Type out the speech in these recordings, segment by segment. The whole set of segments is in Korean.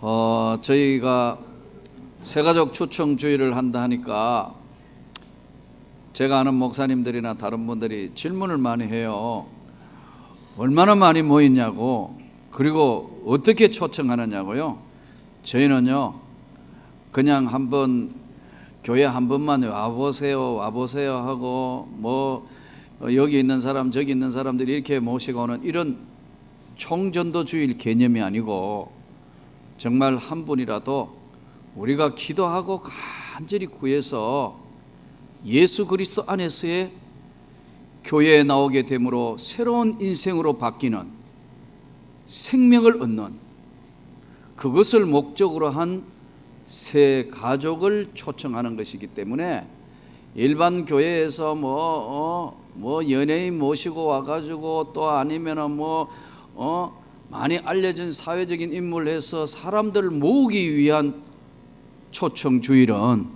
저희가 새가족 초청주의를 한다 하니까 제가 아는 목사님들이나 다른 분들이 질문을 많이 해요. 얼마나 많이 모이냐고, 그리고 어떻게 초청하느냐고요. 저희는요, 그냥 한번 교회 한 번만 와보세요 하고 여기 있는 사람 저기 있는 사람들이 이렇게 모시고는 이런 총전도주의 개념이 아니고, 정말 한 분이라도 우리가 기도하고 간절히 구해서 예수 그리스도 안에서의 교회에 나오게 되므로 새로운 인생으로 바뀌는 생명을 얻는, 그것을 목적으로 한 새 가족을 초청하는 것이기 때문에 일반 교회에서 연예인 모시고 와가지고 또 아니면은 많이 알려진 사회적인 인물을 해서 사람들을 모으기 위한 초청주일은,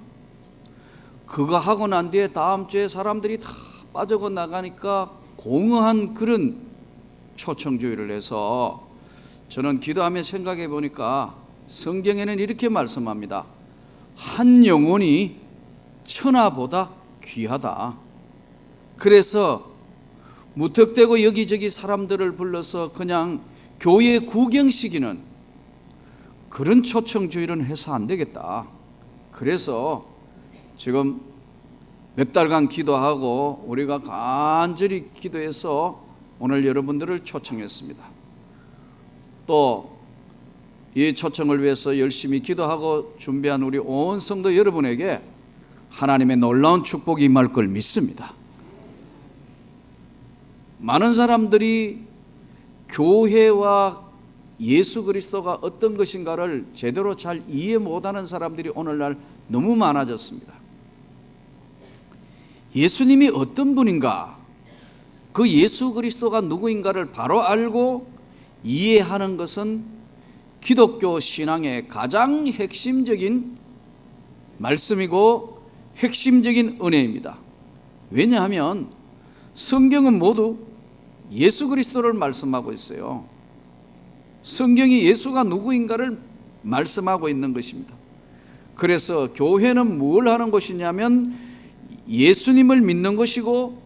그거 하고 난 뒤에 다음 주에 사람들이 다 빠져고 나가니까 공허한 그런 초청주일을 해서, 저는 기도하며 생각해 보니까 성경에는 이렇게 말씀합니다. 한 영혼이 천하보다 귀하다. 그래서 무턱대고 여기저기 사람들을 불러서 그냥 교회 구경시키는 그런 초청주일은 해서 안 되겠다. 그래서 지금 몇 달간 기도하고 우리가 간절히 기도해서 오늘 여러분들을 초청했습니다. 또 이 초청을 위해서 열심히 기도하고 준비한 우리 온 성도 여러분에게 하나님의 놀라운 축복이 임할 걸 믿습니다. 많은 사람들이 교회와 예수 그리스도가 어떤 것인가를 제대로 잘 이해 못하는 사람들이 오늘날 너무 많아졌습니다. 예수님이 어떤 분인가, 그 예수 그리스도가 누구인가를 바로 알고 이해하는 것은 기독교 신앙의 가장 핵심적인 말씀이고 핵심적인 은혜입니다. 왜냐하면 성경은 모두 예수 그리스도를 말씀하고 있어요. 성경이 예수가 누구인가를 말씀하고 있는 것입니다. 그래서 교회는 뭘 하는 것이냐면 예수님을 믿는 것이고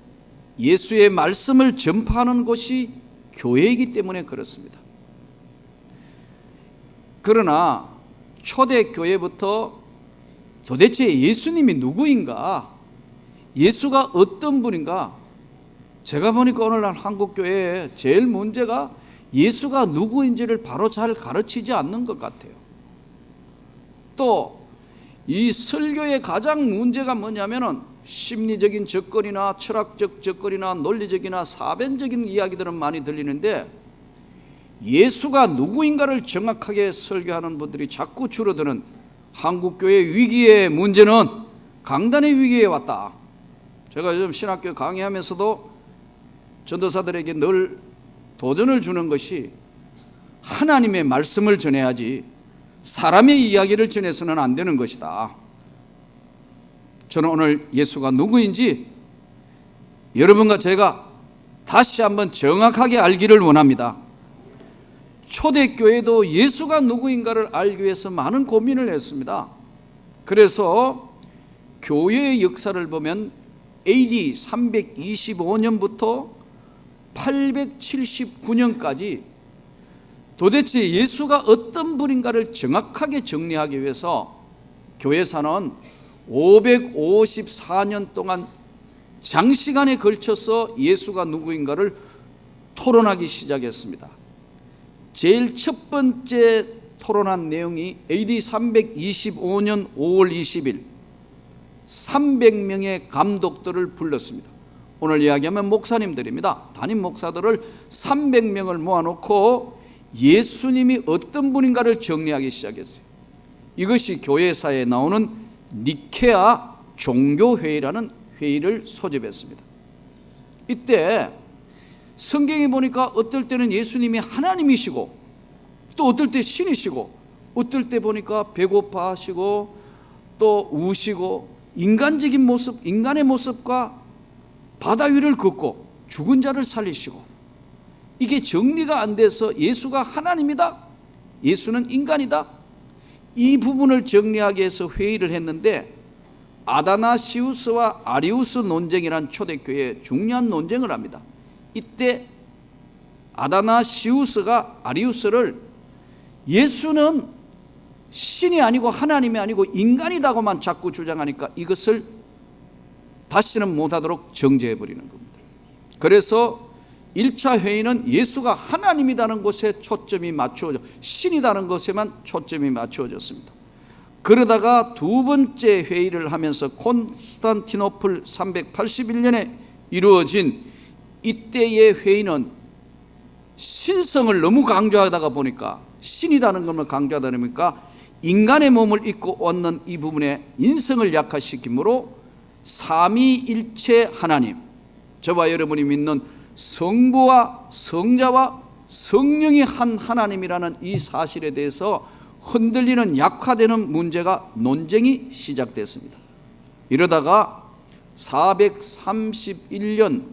예수의 말씀을 전파하는 것이 교회이기 때문에 그렇습니다. 그러나 초대교회부터 도대체 예수님이 누구인가, 예수가 어떤 분인가, 제가 보니까 오늘날 한국교회에 제일 문제가 예수가 누구인지를 바로 잘 가르치지 않는 것 같아요. 또 이 설교의 가장 문제가 뭐냐면은 심리적인 접근이나 철학적 접근이나 논리적이나 사변적인 이야기들은 많이 들리는데 예수가 누구인가를 정확하게 설교하는 분들이 자꾸 줄어드는 한국교회 위기의 문제는 강단의 위기에 왔다. 제가 요즘 신학교 강의하면서도 전도사들에게 늘 도전을 주는 것이 하나님의 말씀을 전해야지 사람의 이야기를 전해서는 안 되는 것이다. 저는 오늘 예수가 누구인지 여러분과 제가 다시 한번 정확하게 알기를 원합니다. 초대교회도 예수가 누구인가를 알기 위해서 많은 고민을 했습니다. 그래서 교회의 역사를 보면 AD 325년부터 879년까지 도대체 예수가 어떤 분인가를 정확하게 정리하기 위해서 교회사는 554년 동안 장시간에 걸쳐서 예수가 누구인가를 토론하기 시작했습니다. 제일 첫 번째 토론한 내용이 AD 325년 5월 20일 300명의 감독들을 불렀습니다. 오늘 이야기하면 목사님들입니다. 담임 목사들을 300명을 모아놓고 예수님이 어떤 분인가를 정리하기 시작했어요. 이것이 교회사에 나오는 니케아 종교회의라는 회의를 소집했습니다. 이때 성경에 보니까 어떨 때는 예수님이 하나님이시고 또 어떨 때 신이시고 어떨 때 보니까 배고파하시고 또 우시고 인간적인 모습, 인간의 모습과 바다 위를 걷고 죽은 자를 살리시고, 이게 정리가 안 돼서 예수가 하나님이다, 예수는 인간이다, 이 부분을 정리하기 위해서 회의를 했는데 아다나시우스와 아리우스 논쟁이란 초대교회의 중요한 논쟁을 합니다. 이때 아다나시우스가 아리우스를 예수는 신이 아니고 하나님이 아니고 인간이다고만 자꾸 주장하니까 이것을 다시는 못하도록 정죄해버리는 겁니다. 그래서 1차 회의는 예수가 하나님이라는 것에 초점이 맞추어져 신이라는 것에만 초점이 맞추어졌습니다. 그러다가 두 번째 회의를 하면서 콘스탄티노플 381년에 이루어진 이때의 회의는 신성을 너무 강조하다가 보니까 신이라는 것을 강조하다 보니까 인간의 몸을 입고 얻는 이 부분에 인성을 약화시키므로 삼위일체 하나님, 저와 여러분이 믿는 성부와 성자와 성령이 한 하나님이라는 이 사실에 대해서 흔들리는 약화되는 문제가 논쟁이 시작됐습니다. 이러다가 431년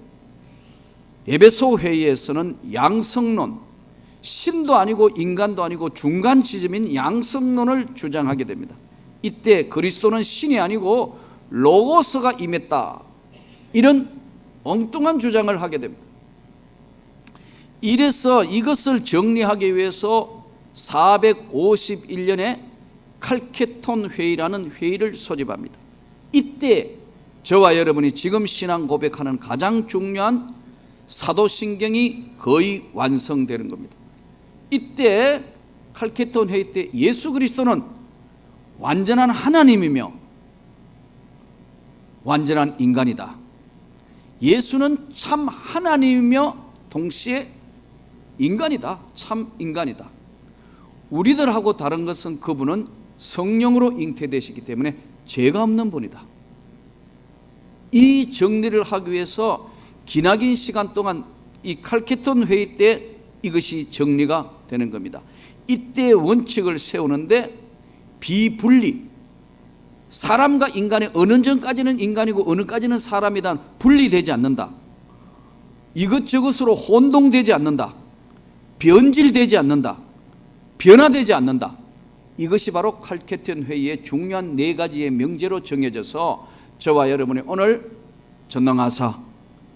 에베소 회의에서는 양성론, 신도 아니고 인간도 아니고 중간 지점인 양성론을 주장하게 됩니다. 이때 그리스도는 신이 아니고 로고스가 임했다, 이런 엉뚱한 주장을 하게 됩니다. 이래서 이것을 정리하기 위해서 451년에 칼케톤 회의라는 회의를 소집합니다. 이때 저와 여러분이 지금 신앙 고백하는 가장 중요한 사도신경이 거의 완성되는 겁니다. 이때 칼케톤 회의 때 예수 그리스도는 완전한 하나님이며 완전한 인간이다. 예수는 참 하나님이며 동시에 인간이다. 참 인간이다. 우리들하고 다른 것은 그분은 성령으로 잉태되시기 때문에 죄가 없는 분이다. 이 정리를 하기 위해서 기나긴 시간 동안 이 칼케톤 회의 때 이것이 정리가 되는 겁니다. 이때 원칙을 세우는데 비분리, 사람과 인간의 어느 전까지는 인간이고 어느 까지는 사람이다, 분리되지 않는다. 이것저것으로 혼동되지 않는다. 변질되지 않는다. 변화되지 않는다. 이것이 바로 칼케톤 회의의 중요한 네 가지의 명제로 정해져서 저와 여러분이 오늘 전능하사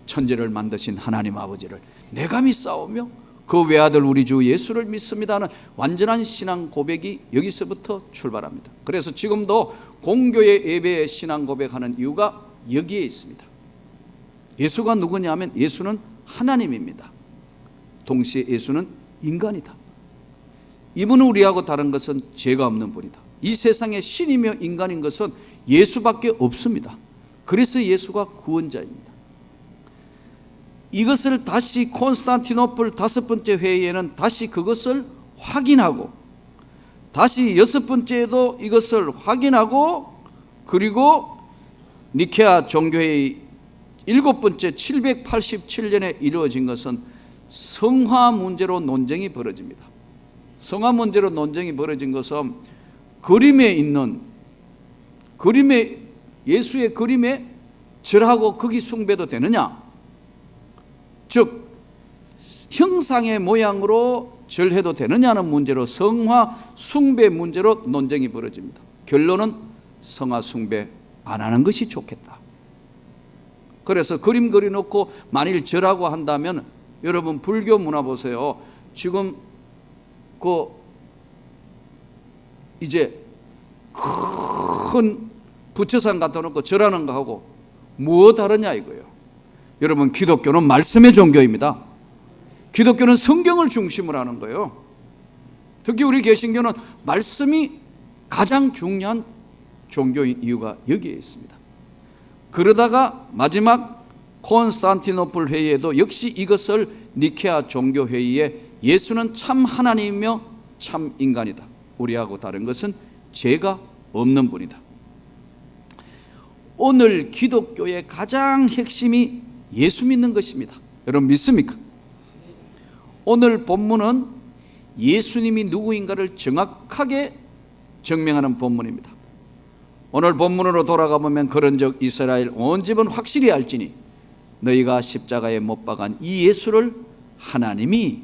천지를 만드신 하나님 아버지를 내가 믿사오며 그 외아들 우리 주 예수를 믿습니다는 완전한 신앙 고백이 여기서부터 출발합니다. 그래서 지금도 공교회 예배의 신앙 고백하는 이유가 여기에 있습니다. 예수가 누구냐면 예수는 하나님입니다. 동시에 예수는 인간이다. 이분은 우리하고 다른 것은 죄가 없는 분이다. 이 세상에 신이며 인간인 것은 예수밖에 없습니다. 그래서 예수가 구원자입니다. 이것을 다시 콘스탄티노플 5번째 회의에는 다시 그것을 확인하고 다시 6번째에도 이것을 확인하고 그리고 니케아 종교회의 7번째 787년에 이루어진 것은 성화 문제로 논쟁이 벌어집니다. 성화 문제로 논쟁이 벌어진 것은 예수의 그림에 절하고 거기 숭배도 되느냐, 즉 형상의 모양으로 절해도 되느냐는 문제로 성화 숭배 문제로 논쟁이 벌어집니다. 결론은 성화 숭배 안 하는 것이 좋겠다. 그래서 그림 그려놓고 만일 절하고 한다면 여러분 불교 문화 보세요. 지금 이제 큰 부처상 갖다 놓고 절하는 거하고 뭐 다르냐 이거예요. 여러분 기독교는 말씀의 종교입니다. 기독교는 성경을 중심으로 하는 거예요. 특히 우리 개신교는 말씀이 가장 중요한 종교인 이유가 여기에 있습니다. 그러다가 마지막 콘스탄티노플 회의에도 역시 이것을 니케아 종교회의에 예수는 참 하나님이며 참 인간이다. 우리하고 다른 것은 죄가 없는 분이다. 오늘 기독교의 가장 핵심이 예수 믿는 것입니다. 여러분 믿습니까? 오늘 본문은 예수님이 누구인가를 정확하게 증명하는 본문입니다. 오늘 본문으로 돌아가 보면 그런즉 이스라엘 온 집은 확실히 알지니 너희가 십자가에 못 박은 이 예수를 하나님이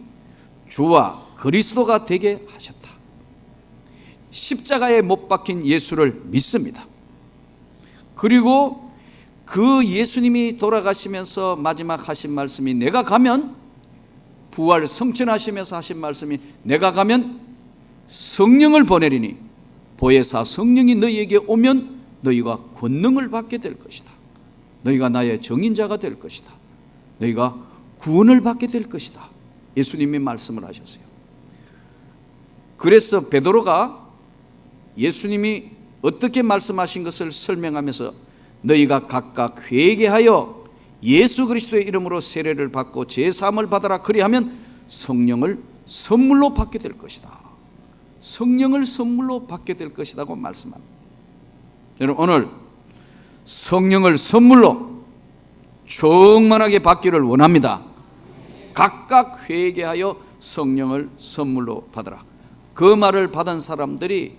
주와 그리스도가 되게 하셨다. 십자가에 못 박힌 예수를 믿습니다. 그리고 그 예수님이 돌아가시면서 마지막 하신 말씀이, 내가 가면, 부활 성천하시면서 하신 말씀이, 내가 가면 성령을 보내리니 보혜사 성령이 너희에게 오면 너희가 권능을 받게 될 것이다. 너희가 나의 증인자가 될 것이다. 너희가 구원을 받게 될 것이다. 예수님이 말씀을 하셨어요. 그래서 베드로가 예수님이 어떻게 말씀하신 것을 설명하면서 너희가 각각 회개하여 예수 그리스도의 이름으로 세례를 받고 제사함을 받아라. 그리하면 성령을 선물로 받게 될 것이다. 성령을 선물로 받게 될 것이라고 말씀합니다. 여러분, 오늘 성령을 선물로 충만하게 받기를 원합니다. 각각 회개하여 성령을 선물로 받으라. 그 말을 받은 사람들이,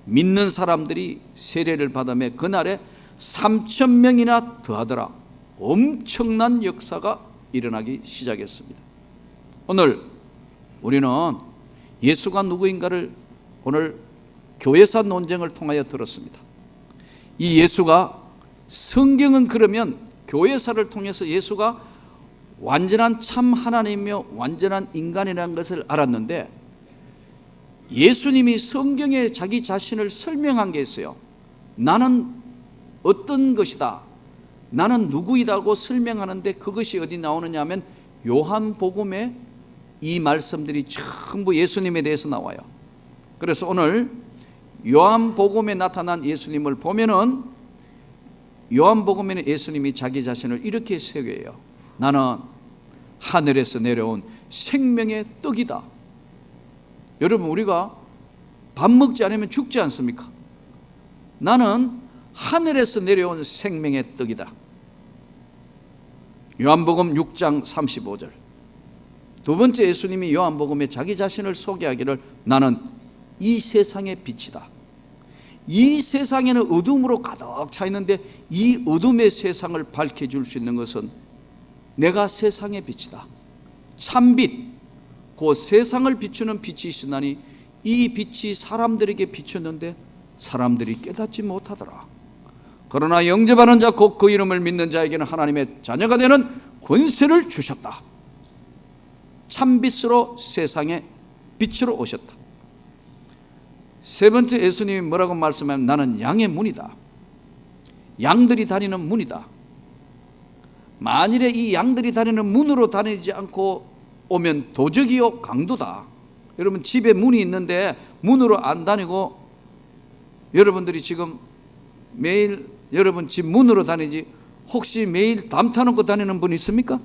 믿는 사람들이 세례를 받으며 그날에 3,000명이나 더하더라. 엄청난 역사가 일어나기 시작했습니다. 오늘 우리는 예수가 누구인가를 오늘 교회사 논쟁을 통하여 들었습니다. 이 예수가, 성경은 그러면 교회사를 통해서 예수가 완전한 참 하나님이며 완전한 인간이라는 것을 알았는데, 예수님이 성경에 자기 자신을 설명한 게 있어요. 나는 어떤 것이다, 나는 누구이다고 설명하는데 그것이 어디 나오느냐 하면 요한복음에 이 말씀들이 전부 예수님에 대해서 나와요. 그래서 오늘 요한복음에 나타난 예수님을 보면은, 요한복음에는 예수님이 자기 자신을 이렇게 소개해요. 나는 하늘에서 내려온 생명의 떡이다. 여러분, 우리가 밥 먹지 않으면 죽지 않습니까? 나는 하늘에서 내려온 생명의 떡이다. 요한복음 6장 35절. 두 번째, 예수님이 요한복음에 자기 자신을 소개하기를, 나는 이 세상의 빛이다. 이 세상에는 어둠으로 가득 차 있는데 이 어둠의 세상을 밝혀줄 수 있는 것은 내가 세상의 빛이다. 참빛, 그 세상을 비추는 빛이 있으나니 이 빛이 사람들에게 비쳤는데 사람들이 깨닫지 못하더라. 그러나 영접하는 자, 곧 그 이름을 믿는 자에게는 하나님의 자녀가 되는 권세를 주셨다. 참빛으로 세상의 빛으로 오셨다. 세 번째, 예수님이 뭐라고 말씀하면, 나는 양의 문이다. 양들이 다니는 문이다. 만일에 이 양들이 다니는 문으로 다니지 않고 오면 도적이요 강도다. 여러분, 집에 문이 있는데 문으로 안 다니고, 여러분들이 지금 매일 여러분 집 문으로 다니지 혹시 매일 담 타놓고 다니는 분 있습니까?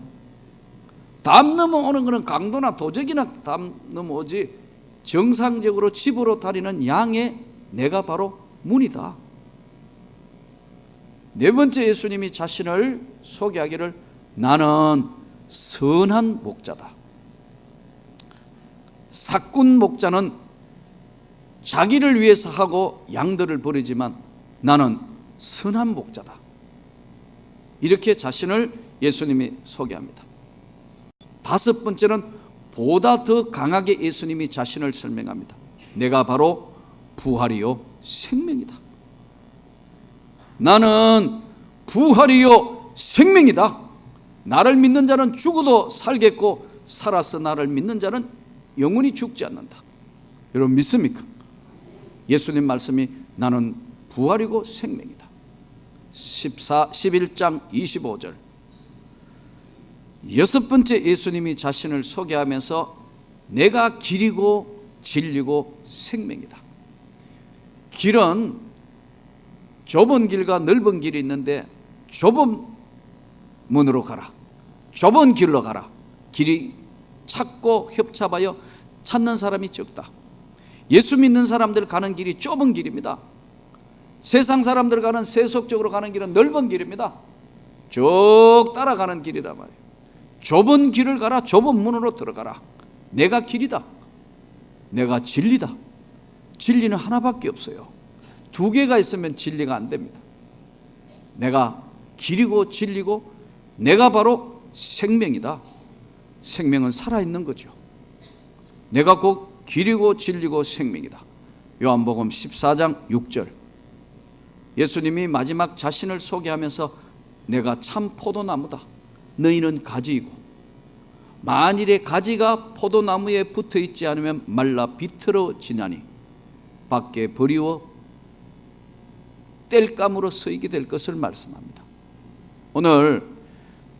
담 넘어오는 것은 강도나 도적이나 담 넘어오지, 정상적으로 집으로 다니는 양의 내가 바로 문이다. 네 번째, 예수님이 자신을 소개하기를, 나는 선한 목자다. 사꾼 목자는 자기를 위해서 하고 양들을 버리지만 나는 선한 목자다. 이렇게 자신을 예수님이 소개합니다. 다섯 번째는 보다 더 강하게 예수님이 자신을 설명합니다. 내가 바로 부활이요 생명이다. 나는 부활이요 생명이다. 나를 믿는 자는 죽어도 살겠고 살아서 나를 믿는 자는 영원히 죽지 않는다. 여러분 믿습니까? 예수님 말씀이 나는 부활이고 생명이다. 11장 25절. 여섯 번째, 예수님이 자신을 소개하면서 내가 길이고 진리고 생명이다. 길은 좁은 길과 넓은 길이 있는데 좁은 문으로 가라, 좁은 길로 가라. 길이 찾고 협잡하여 찾는 사람이 적다. 예수 믿는 사람들 가는 길이 좁은 길입니다. 세상 사람들 가는 세속적으로 가는 길은 넓은 길입니다. 쭉 따라가는 길이란 말이에요. 좁은 길을 가라, 좁은 문으로 들어가라. 내가 길이다. 내가 진리다. 진리는 하나밖에 없어요. 두 개가 있으면 진리가 안 됩니다. 내가 길이고 진리고 내가 바로 생명이다. 생명은 살아있는 거죠. 내가 곧 길이고 진리고 생명이다. 요한복음 14장 6절. 예수님이 마지막 자신을 소개하면서 내가 참 포도나무다. 너희는 가지이고 만일에 가지가 포도나무에 붙어 있지 않으면 말라 비틀어지나니 밖에 버리워 땔감으로 쓰이게 될 것을 말씀합니다. 오늘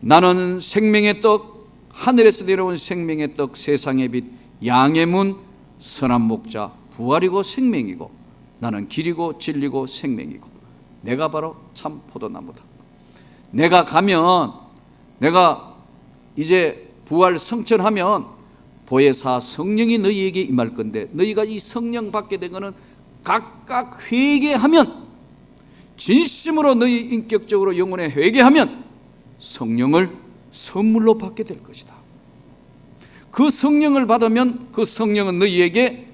나는 생명의 떡, 하늘에서 내려온 생명의 떡, 세상의 빛, 양의 문, 선한 목자, 부활이고 생명이고 나는 길이고 진리고 생명이고 내가 바로 참 포도나무다. 내가 가면, 내가 이제 부활 성천하면 보혜사 성령이 너희에게 임할 건데 너희가 이 성령 받게 된 것은 각각 회개하면, 진심으로 너희 인격적으로 영혼에 회개하면 성령을 선물로 받게 될 것이다. 그 성령을 받으면 그 성령은 너희에게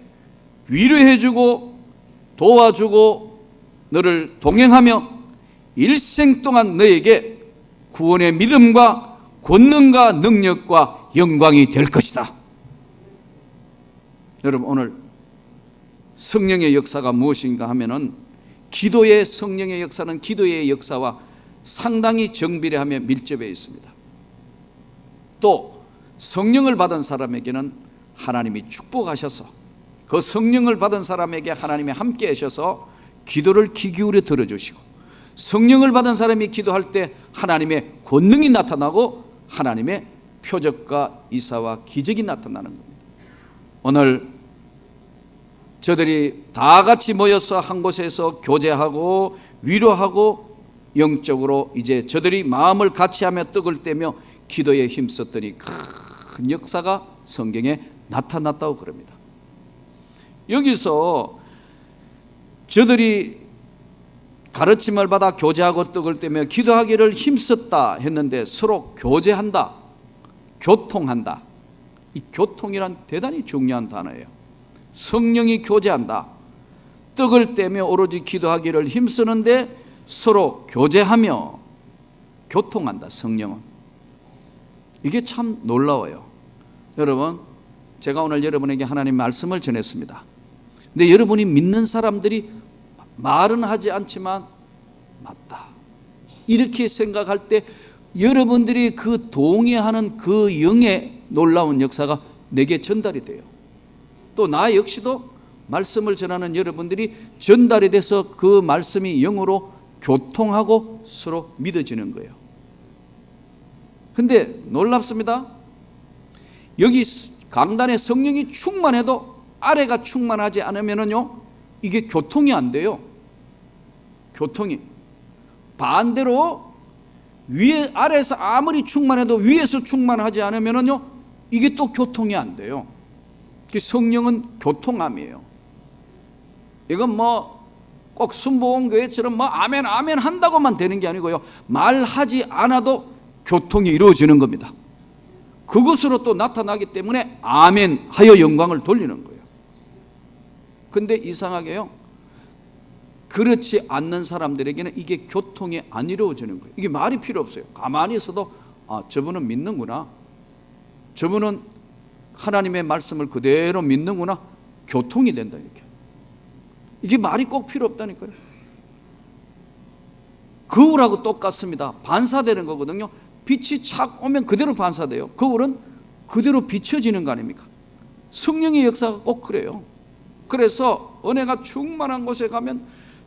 위로해주고 도와주고 너를 동행하며 일생 동안 너에게 구원의 믿음과 권능과 능력과 영광이 될 것이다. 여러분, 오늘 성령의 역사가 무엇인가 하면은 기도의 성령의 역사는 기도의 역사와 상당히 정비례하며 밀접해 있습니다. 또 성령을 받은 사람에게는 하나님이 축복하셔서 그 성령을 받은 사람에게 하나님이 함께 하셔서 기도를 귀 기울여 들어주시고, 성령을 받은 사람이 기도할 때 하나님의 권능이 나타나고 하나님의 표적과 이사와 기적이 나타나는 겁니다. 오늘 저들이 다 같이 모여서 한 곳에서 교제하고 위로하고 영적으로 이제 저들이 마음을 같이하며 떡을 떼며 기도에 힘썼더니 큰 역사가 성경에 나타났다고 그럽니다. 여기서 저들이 가르침을 받아 교제하고 떡을 떼며 기도하기를 힘썼다 했는데 서로 교제한다, 교통한다. 이 교통이란 대단히 중요한 단어예요. 성령이 교제한다. 떡을 떼며 오로지 기도하기를 힘쓰는데 서로 교제하며 교통한다. 성령은. 이게 참 놀라워요. 여러분, 제가 오늘 여러분에게 하나님 말씀을 전했습니다. 근데 여러분이 믿는 사람들이 말은 하지 않지만 맞다, 이렇게 생각할 때 여러분들이 그 동의하는 그 영의 놀라운 역사가 내게 전달이 돼요. 또 나 역시도 말씀을 전하는 여러분들이 전달이 돼서 그 말씀이 영으로 교통하고 서로 믿어지는 거예요. 근데 놀랍습니다. 여기 강단에 성령이 충만해도 아래가 충만하지 않으면요, 이게 교통이 안 돼요. 교통이. 반대로 위에, 아래에서 아무리 충만해도 위에서 충만하지 않으면요, 이게 또 교통이 안 돼요. 성령은 교통함이에요. 이건 꼭 순복음교회처럼 아멘 아멘 한다고만 되는 게 아니고요, 말하지 않아도 교통이 이루어지는 겁니다. 그것으로 또 나타나기 때문에 아멘 하여 영광을 돌리는 거예요. 근데 이상하게요, 그렇지 않는 사람들에게는 이게 교통이 안 이루어지는 거예요. 이게 말이 필요 없어요. 가만히 있어도 저분은 믿는구나, 저분은 하나님의 말씀을 그대로 믿는구나, 교통이 된다. 이게 말이 꼭 필요 없다니까요. 거울하고 똑같습니다. 반사되는 거거든요. 빛이 착 오면 그대로 반사돼요. 거울은 그대로 비춰지는 거 아닙니까? 성령의 역사가 꼭 그래요. 그래서 은혜가 충만한 곳에 가면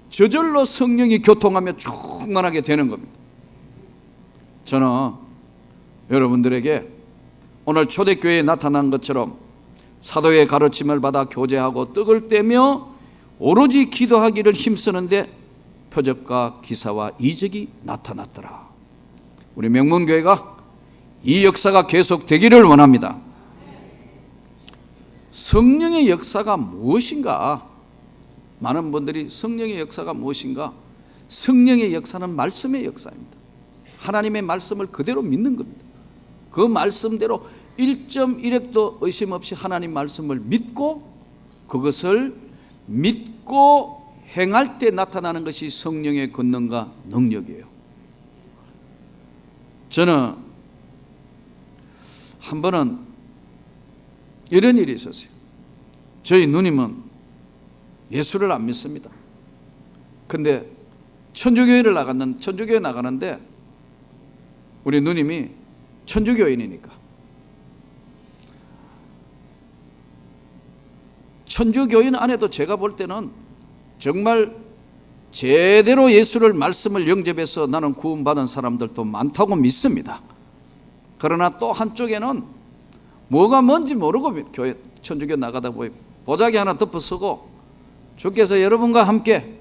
저절로 성령이 교통하며 충만하게 되는 겁니다. 저는 여러분들에게 오늘 초대교회에 나타난 것처럼 사도의 가르침을 받아 교제하고 떡을 떼며 오로지 기도하기를 힘쓰는데 표적과 기사와 이적이 나타났더라. 우리 명문교회가 이 역사가 계속되기를 원합니다. 성령의 역사가 무엇인가? 많은 분들이 성령의 역사가 무엇인가? 성령의 역사는 말씀의 역사입니다. 하나님의 말씀을 그대로 믿는 겁니다. 그 말씀대로 1.1핵도 의심 없이 하나님 말씀을 믿고 그것을 믿고 행할 때 나타나는 것이 성령의 권능과 능력이에요. 저는 한 번은 이런 일이 있었어요. 저희 누님은 예수를 안 믿습니다. 근데 천주교회 나가는데 우리 누님이 천주교인이니까 천주교인 안에도 제가 볼 때는 정말 제대로 예수를 말씀을 영접해서 나는 구원받은 사람들도 많다고 믿습니다. 그러나 또 한쪽에는 뭐가 뭔지 모르고 교회 천주교 나가다 보니 보자기 하나 덮어쓰고 주께서 여러분과 함께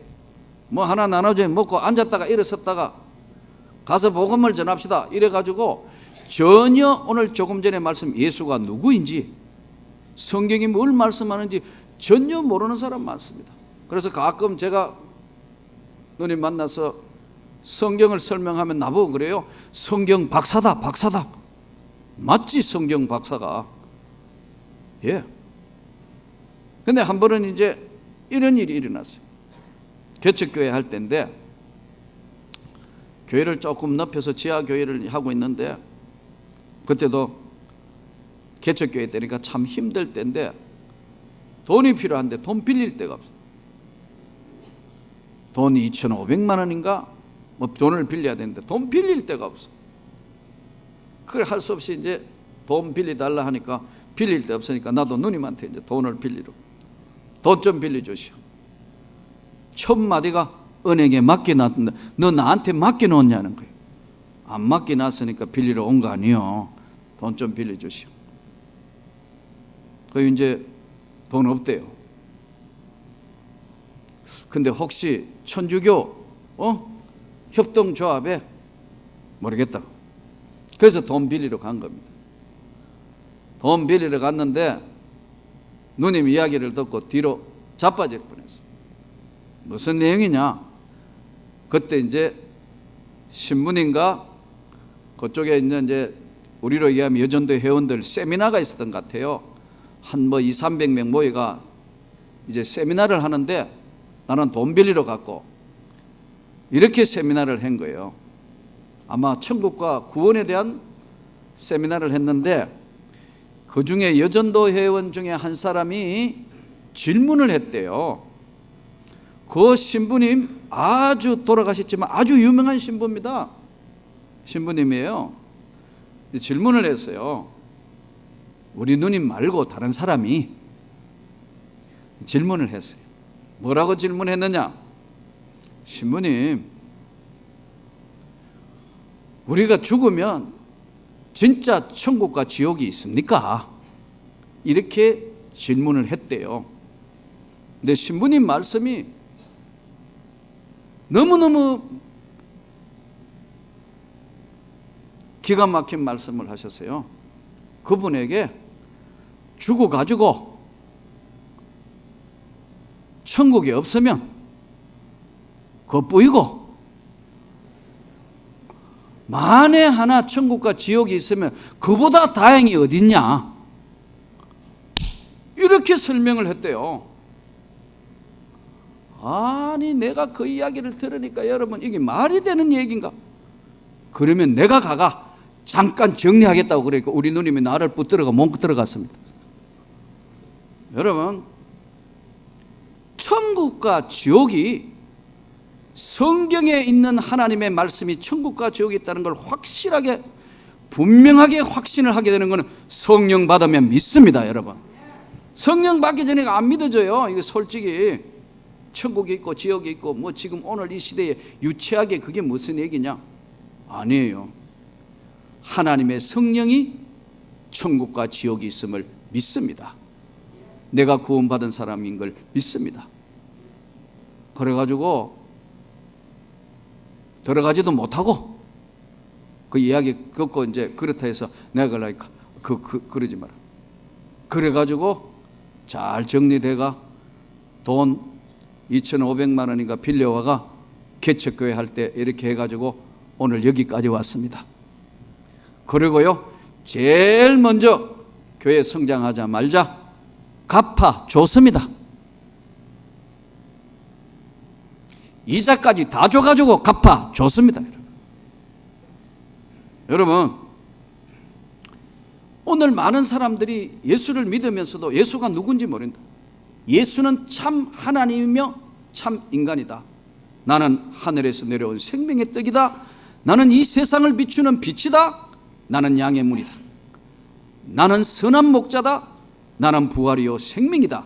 뭐 하나 나눠줘 먹고 앉았다가 일어섰다가 가서 복음을 전합시다 이래가지고 전혀 오늘 조금 전에 말씀 예수가 누구인지 성경이 뭘 말씀하는지 전혀 모르는 사람 많습니다. 그래서 가끔 제가 누님 만나서 성경을 설명하면 나보고 그래요. 성경 박사다. 맞지, 성경 박사가. 예. 근데 한 번은 이제 이런 일이 일어났어요. 개척교회 할 때인데 교회를 조금 넓혀서 지하교회를 하고 있는데 그때도 개척교회 때니까 참 힘들 때인데 돈이 필요한데 돈 빌릴 데가 없어요. 돈 2,500만 원인가 뭐 돈을 빌려야 되는데 돈 빌릴 데가 없어. 그걸 할 수 없이 이제 돈 빌려달라 하니까 빌릴 데 없으니까 나도 누님한테 이제 돈을 빌리러 돈 좀 빌려주시오. 첫 마디가 은행에 맡겨놨는데 너 나한테 맡겨놓냐는 거예요. 안 맡겨놨으니까 빌리러 온 거 아니요. 돈 좀 빌려주시오. 그 이제 돈 없대요. 근데 혹시 천주교 협동조합에 모르겠다. 그래서 돈 빌리러 간 겁니다. 돈 빌리러 갔는데 누님 이야기를 듣고 뒤로 자빠질 뻔했어요. 무슨 내용이냐? 그때 이제 신문인가 그쪽에 있는 이제 우리로 얘기하면 여전도 회원들 세미나가 있었던 것 같아요. 한 200-300명 모여가 이제 세미나를 하는데 나는 돈 빌리러 갔고 이렇게 세미나를 한 거예요. 아마 천국과 구원에 대한 세미나를 했는데 그 중에 여전도 회원 중에 한 사람이 질문을 했대요. 그 신부님 아주 돌아가셨지만 아주 유명한 신부입니다. 신부님이에요. 질문을 했어요. 우리 누님 말고 다른 사람이 질문을 했어요. 뭐라고 질문했느냐? 신부님, 우리가 죽으면 진짜 천국과 지옥이 있습니까? 이렇게 질문을 했대요. 근데 신부님 말씀이 너무너무 기가 막힌 말씀을 하셨어요. 그분에게 죽어가지고 천국이 없으면 그거 뿌이고 만에 하나 천국과 지옥이 있으면 그보다 다행이 어딨냐 이렇게 설명을 했대요. 아니 내가 그 이야기를 들으니까 여러분 이게 말이 되는 얘기인가? 그러면 내가 가가 잠깐 정리하겠다고 그러니까 우리 누님이 나를 붙들어가 못 들어갔습니다. 여러분 천국과 지옥이 성경에 있는 하나님의 말씀이 천국과 지옥이 있다는 걸 확실하게 분명하게 확신을 하게 되는 것은 성령 받으면 믿습니다. 여러분 성령 받기 전에 안 믿어져요. 이게 솔직히 천국이 있고 지옥이 있고 뭐 지금 오늘 이 시대에 유치하게 그게 무슨 얘기냐? 아니에요. 하나님의 성령이 천국과 지옥이 있음을 믿습니다. 내가 구원받은 사람인 걸 믿습니다. 그래가지고 들어가지도 못하고 그 이야기 듣고 이제 그렇다 해서 내가 그러니까 그러지 마라. 그래가지고 잘 정리돼가 돈 2,500만 원인가 빌려와가 개척교회 할 때 이렇게 해가지고 오늘 여기까지 왔습니다. 그리고요 제일 먼저 교회 성장하자 말자 갚아줬습니다. 이자까지 다 줘가지고 갚아줬습니다. 여러분 오늘 많은 사람들이 예수를 믿으면서도 예수가 누군지 모른다. 예수는 참 하나님이며 참 인간이다. 나는 하늘에서 내려온 생명의 떡이다. 나는 이 세상을 비추는 빛이다. 나는 양의 문이다. 나는 선한 목자다. 나는 부활이요 생명이다.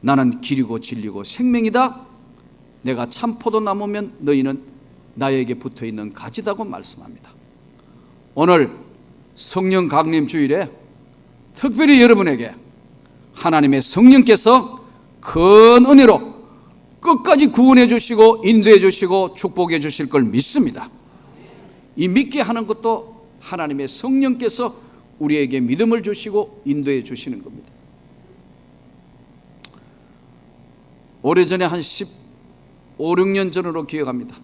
나는 길이고 진리고 생명이다. 내가 참 포도나무면 너희는 나에게 붙어있는 가지다고 말씀합니다. 오늘 성령 강림 주일에 특별히 여러분에게 하나님의 성령께서 큰 은혜로 끝까지 구원해 주시고 인도해 주시고 축복해 주실 걸 믿습니다. 이 믿게 하는 것도 하나님의 성령께서 우리에게 믿음을 주시고 인도해 주시는 겁니다. 오래전에 한 15, 16년 전으로 기억합니다.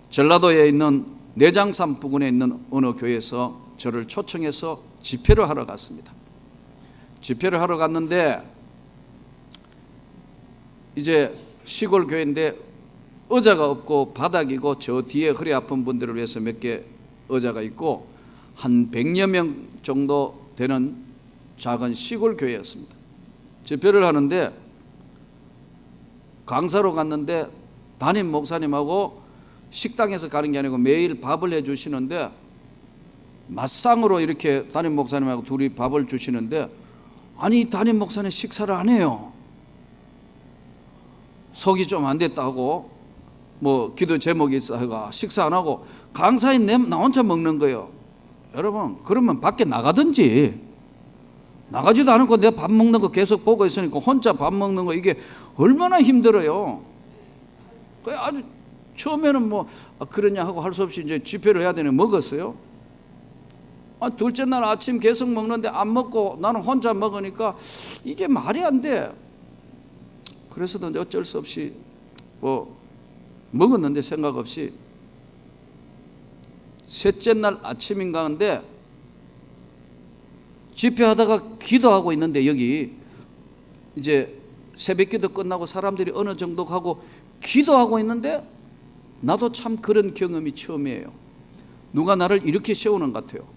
전라도에 있는 내장산 부근에 있는 어느 교회에서 저를 초청해서 집회를 하러 갔습니다. 집회를 하러 갔는데 이제 시골 교회인데 의자가 없고 바닥이고 저 뒤에 허리 아픈 분들을 위해서 몇 개 의자가 있고 한 100여 명 정도 되는 작은 시골 교회였습니다. 집회를 하는데 강사로 갔는데 담임 목사님하고 식당에서 가는 게 아니고 매일 밥을 해주시는데 맞상으로 이렇게 담임 목사님하고 둘이 밥을 주시는데 아니 담임 목사님 식사를 안 해요. 속이 좀 안 됐다고 뭐 기도 제목이 있어 해가 식사 안 하고 강사인 나 혼자 먹는 거예요. 여러분 그러면 밖에 나가든지 나가지도 않고 내가 밥 먹는 거 계속 보고 있으니까 혼자 밥 먹는 거 이게 얼마나 힘들어요. 아주 처음에는 뭐 그러냐 하고 할 수 없이 이제 집회를 해야 되네 먹었어요. 둘째 날 아침 계속 먹는데 안 먹고 나는 혼자 먹으니까 이게 말이 안 돼. 그래서도 어쩔 수 없이 뭐 먹었는데 생각 없이 셋째 날 아침인가 한데 집회하다가 기도하고 있는데 여기 이제 새벽 기도 끝나고 사람들이 어느 정도 가고 기도하고 있는데 나도 참 그런 경험이 처음이에요. 누가 나를 이렇게 세우는 것 같아요.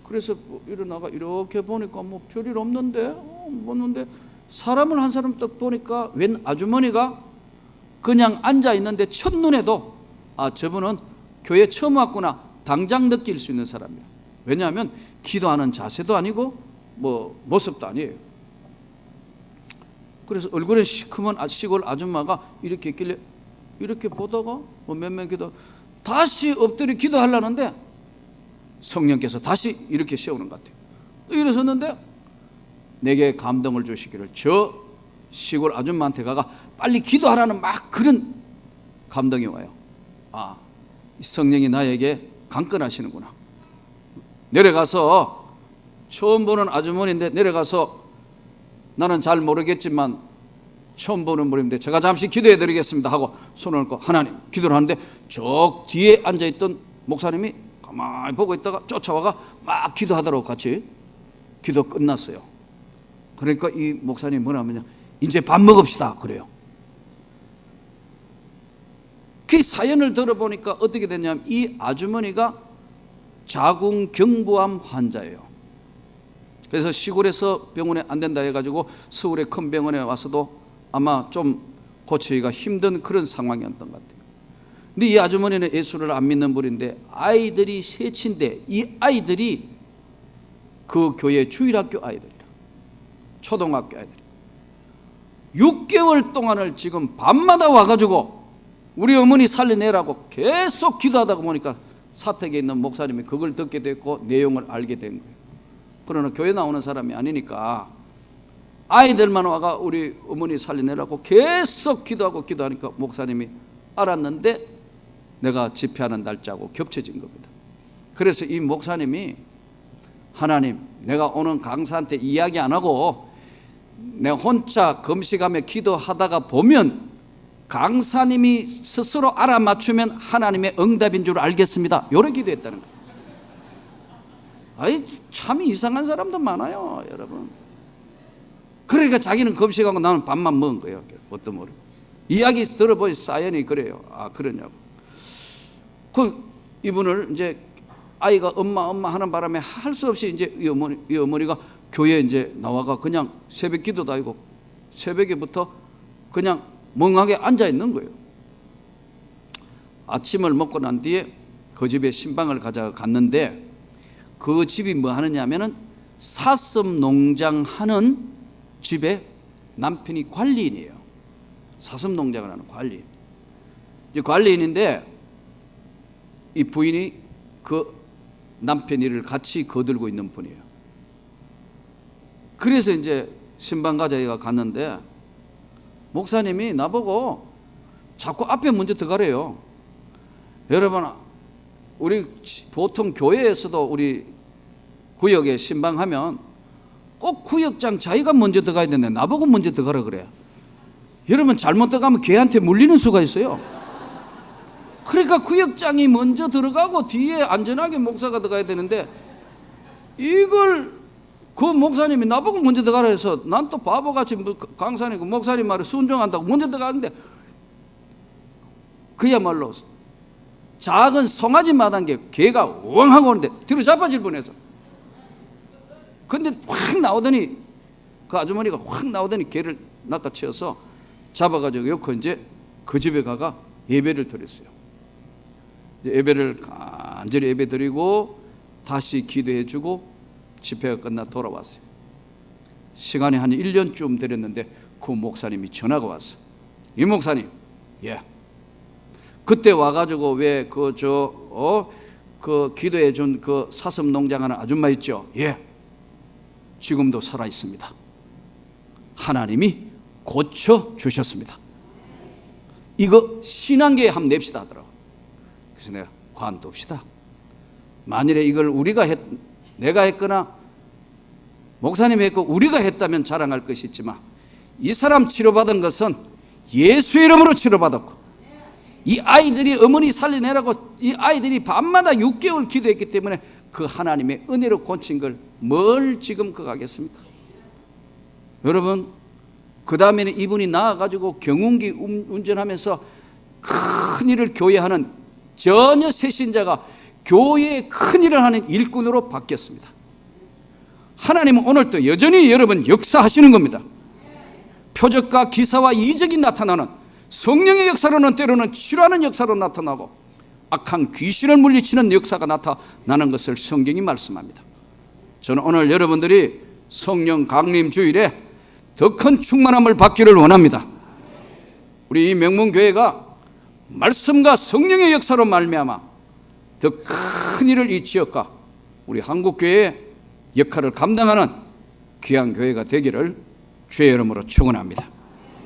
그래서 일어나가 이렇게 보니까 뭐 별일 없는데 뭐는데 사람을 한 사람 딱 보니까 웬 아주머니가 그냥 앉아 있는데 첫눈에도 저분은 교회 처음 왔구나 당장 느낄 수 있는 사람이에요. 왜냐하면 기도하는 자세도 아니고 뭐 모습도 아니에요. 그래서 얼굴에 시커먼 시골 아줌마가 이렇게 있길래 이렇게 보다가 뭐 몇 명 기도 다시 엎드려 기도하려는데 성령께서 다시 이렇게 세우는 것 같아요. 일어섰는데 내게 감동을 주시기를 저 시골 아줌마한테 가가 빨리 기도하라는 막 그런 감동이 와요. 성령이 나에게 강권하시는구나. 내려가서 처음 보는 아주머니인데 내려가서 나는 잘 모르겠지만 처음 보는 분인데 제가 잠시 기도해 드리겠습니다 하고 손을 얹고 하나님 기도를 하는데 저 뒤에 앉아있던 목사님이 가만히 보고 있다가 쫓아와가 막 기도하더라고. 같이 기도 끝났어요. 그러니까 이 목사님이 뭐냐면요 이제 밥 먹읍시다 그래요. 그 사연을 들어보니까 어떻게 됐냐면 이 아주머니가 자궁경부암 환자예요. 그래서 시골에서 병원에 안 된다 해가지고 서울의 큰 병원에 와서도 아마 좀 고치기가 힘든 그런 상황이었던 것 같아요. 근데 이 아주머니는 예수를 안 믿는 분인데 아이들이 셋인데 이 아이들이 그 교회 주일학교 아이들이라 초등학교 아이들 6개월 동안을 지금 밤마다 와가지고 우리 어머니 살려내라고 계속 기도하다가 보니까 사택에 있는 목사님이 그걸 듣게 됐고 내용을 알게 된 거예요. 그러나 교회 나오는 사람이 아니니까 아이들만 와가 우리 어머니 살려내라고 계속 기도하니까 목사님이 알았는데 내가 집회하는 날짜하고 겹쳐진 겁니다. 그래서 이 목사님이 하나님 내가 오늘 강사한테 이야기 안 하고 내 혼자 금식하며 기도하다가 보면 강사님이 스스로 알아맞추면 하나님의 응답인 줄 알겠습니다. 요렇게 기도했다는 거예요. 참 이상한 사람도 많아요 여러분. 그러니까 자기는 금식하고 나는 밥만 먹은 거예요. 어떤 모르 이야기 들어보니 사연이 그래요. 그러냐고. 이분을 이제 아이가 엄마 하는 바람에 할 수 없이 이제 이 어머니가 교회에 이제 나와가 그냥 새벽 기도도 아니고 새벽에부터 그냥 멍하게 앉아 있는 거예요. 아침을 먹고 난 뒤에 그 집에 신방을 갔는데 그 집이 뭐 하느냐 하면은 사슴 농장 하는 집에 남편이 관리인이에요. 사슴 농장을 하는 관리인. 이제 관리인인데 이 부인이 그 남편 일을 같이 거들고 있는 분이에요. 그래서 이제 신방 가자기가 갔는데 목사님이 나보고 자꾸 앞에 먼저 들어가래요. 여러분, 우리 보통 교회에서도 우리 구역에 신방하면 꼭 구역장 자기가 먼저 들어가야 되는데 나보고 먼저 들어가라 그래. 여러분, 잘못 들어가면 걔한테 물리는 수가 있어요. 그러니까 구역장이 먼저 들어가고 뒤에 안전하게 목사가 들어가야 되는데 이걸 그 목사님이 나보고 먼저 들어가라 해서 난 또 바보같이 강사님 그 목사님 말에 순종한다고 먼저 들어가는데 그야말로 작은 송아지 마당에 개가 웅 하고 오는데 뒤로 자빠질 뻔해서. 근데 확 나오더니 그 아주머니가 확 나오더니 개를 낚아채어서 잡아가지고 여기 이제 그 집에 가가 예배를 드렸어요. 예배를 간절히 예배 드리고 다시 기도해주고 집회가 끝나 돌아왔어요. 시간이 한 1년쯤 되렸는데 그 목사님이 전화가 왔어요. 이 목사님, 예, 그때 와가지고 왜 그 기도해준 그 사슴 농장하는 아줌마 있죠? 예, 지금도 살아 있습니다. 하나님이 고쳐 주셨습니다. 이거 신앙계에 한번 냅시다 하더라고. 그래서 내가 관둡시다. 만일에 이걸 내가 했거나 목사님이 했고 우리가 했다면 자랑할 것이 있지만 이 사람 치료받은 것은 예수 이름으로 치료받았고 이 아이들이 어머니 살려내라고 이 아이들이 밤마다 6개월 기도했기 때문에 그 하나님의 은혜로 고친 걸 뭘 지금 그거 하겠습니까? 여러분, 그 다음에는 이분이 나와가지고 경운기 운전하면서 큰 일을 교회하는 전혀 새신자가 교회에 큰 일을 하는 일꾼으로 바뀌었습니다. 하나님은 오늘도 여전히 여러분 역사하시는 겁니다. 표적과 기사와 이적이 나타나는 성령의 역사로는 때로는 치료하는 역사로 나타나고 악한 귀신을 물리치는 역사가 나타나는 것을 성경이 말씀합니다. 저는 오늘 여러분들이 성령 강림 주일에 더 큰 충만함을 받기를 원합니다. 우리 이 명문교회가 말씀과 성령의 역사로 말미암아 더 큰 일을 이 지역과 우리 한국교회의 역할을 감당하는 귀한 교회가 되기를 주의 이름으로 축원합니다.